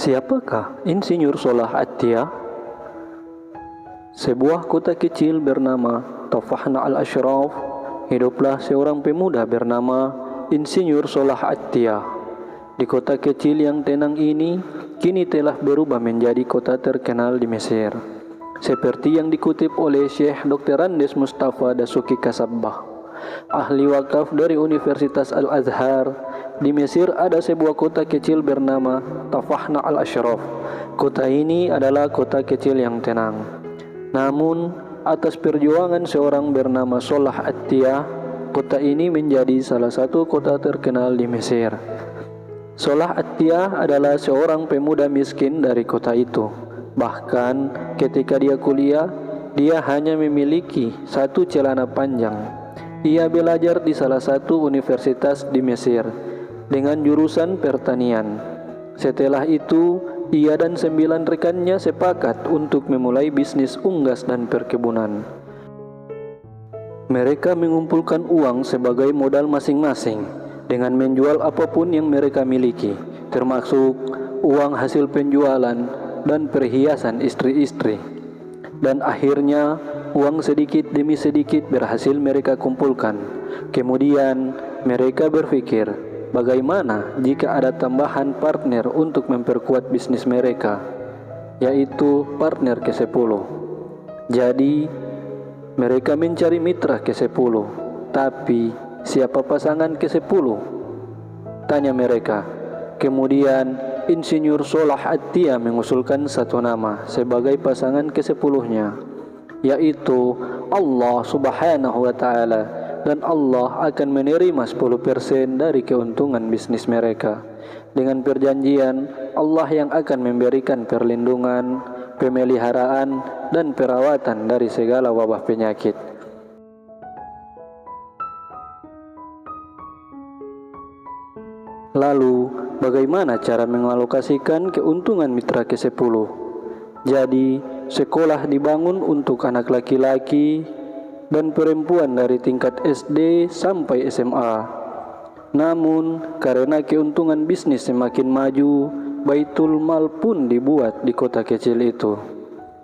Siapakah Insinyur Solah At-Tia? Sebuah kota kecil bernama Tafahna al-Ashraf, hiduplah seorang pemuda bernama Insinyur Solah At-Tia. Di kota kecil yang tenang ini, kini telah berubah menjadi kota terkenal di Mesir. Seperti yang dikutip oleh Syekh Dr. Andes Mustafa Dasuki Kasabbah, ahli wakaf dari Universitas Al-Azhar. Di Mesir ada sebuah kota kecil bernama Tafahna al-Ashraf. Kota ini adalah kota kecil yang tenang. Namun, atas perjuangan seorang bernama Solah At-Tia, kota ini menjadi salah satu kota terkenal di Mesir. Solah At-Tia adalah seorang pemuda miskin dari kota itu. Bahkan ketika dia kuliah, dia hanya memiliki satu celana panjang. Ia belajar di salah satu universitas di Mesir dengan jurusan pertanian. Setelah itu, ia dan 9 rekannya sepakat untuk memulai bisnis unggas dan perkebunan. Mereka mengumpulkan uang sebagai modal masing-masing dengan menjual apapun yang mereka miliki, termasuk uang hasil penjualan dan perhiasan istri-istri. Dan akhirnya, uang sedikit demi sedikit berhasil mereka kumpulkan. Kemudian, mereka berpikir, bagaimana jika ada tambahan partner untuk memperkuat bisnis mereka, yaitu partner ke-10. Jadi, mereka mencari mitra ke-10. Tapi, siapa pasangan ke-10? Tanya mereka. Kemudian, Insinyur Solah At-Tia mengusulkan satu nama sebagai pasangan ke-10-nya, yaitu Allah Subhanahu wa Ta'ala, dan Allah akan menerima 10% dari keuntungan bisnis mereka, dengan perjanjian Allah yang akan memberikan perlindungan, pemeliharaan, dan perawatan dari segala wabah penyakit. Lalu, bagaimana cara mengalokasikan keuntungan mitra ke-10? Jadi, sekolah dibangun untuk anak laki-laki dan perempuan dari tingkat SD sampai SMA. Namun, karena keuntungan bisnis semakin maju, Baitul Mal pun dibuat di kota kecil itu.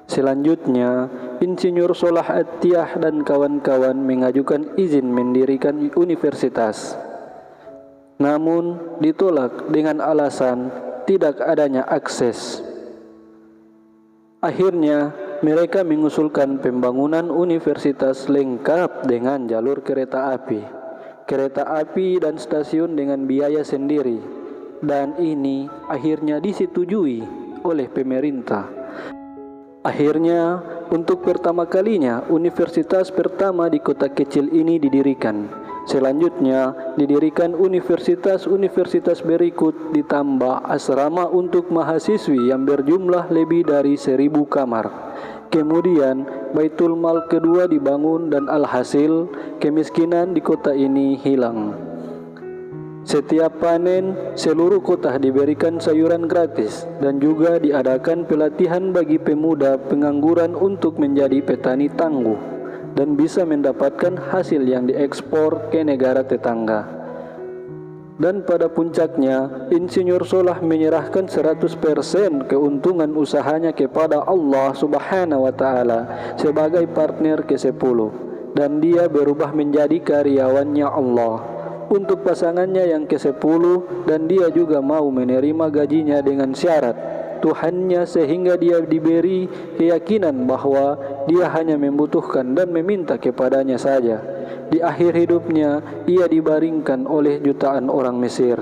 Selanjutnya, Insinyur Solah At-Tia dan kawan-kawan mengajukan izin mendirikan universitas. Namun, ditolak dengan alasan tidak adanya akses. Akhirnya, mereka mengusulkan pembangunan universitas lengkap dengan jalur kereta api dan stasiun dengan biaya sendiri, dan ini akhirnya disetujui oleh pemerintah. Akhirnya, untuk pertama kalinya universitas pertama di kota kecil ini didirikan. Selanjutnya, didirikan universitas-universitas berikut, ditambah asrama untuk mahasiswi yang berjumlah lebih dari 1000 kamar. Kemudian, Baitul Mal kedua dibangun dan alhasil, kemiskinan di kota ini hilang. Setiap panen, seluruh kota diberikan sayuran gratis dan juga diadakan pelatihan bagi pemuda pengangguran untuk menjadi petani tangguh dan bisa mendapatkan hasil yang diekspor ke negara tetangga. Dan pada puncaknya, Insinyur Solah menyerahkan 100% keuntungan usahanya kepada Allah Subhanahu wa Ta'ala sebagai partner ke-10, dan dia berubah menjadi karyawannya Allah untuk pasangannya yang ke-10, dan dia juga mau menerima gajinya dengan syarat Tuhannya, sehingga dia diberi keyakinan bahwa dia hanya membutuhkan dan meminta kepadanya saja. Di akhir hidupnya, ia dibaringkan oleh jutaan orang Mesir.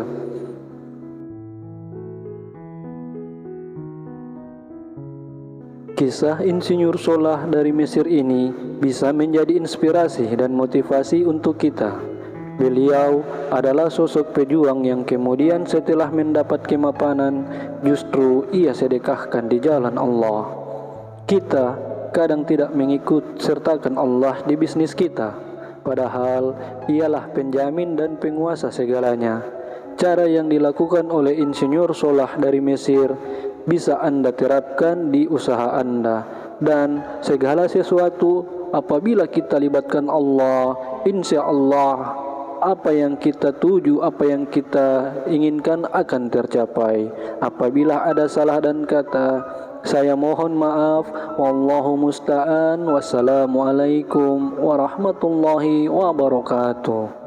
Kisah Insinyur Solah dari Mesir ini bisa menjadi inspirasi dan motivasi untuk kita. Beliau adalah sosok pejuang yang kemudian setelah mendapat kemapanan, justru ia sedekahkan di jalan Allah. Kita kadang tidak mengikut sertakan Allah di bisnis kita, padahal ialah penjamin dan penguasa segalanya. Cara yang dilakukan oleh Insinyur Solah dari Mesir bisa Anda terapkan di usaha Anda, dan segala sesuatu apabila kita libatkan Allah, insya Allah apa yang kita tuju, apa yang kita inginkan akan tercapai. Apabila ada salah dan kata, saya mohon maaf. Wallahu musta'an. Wassalamualaikum warahmatullahi wabarakatuh.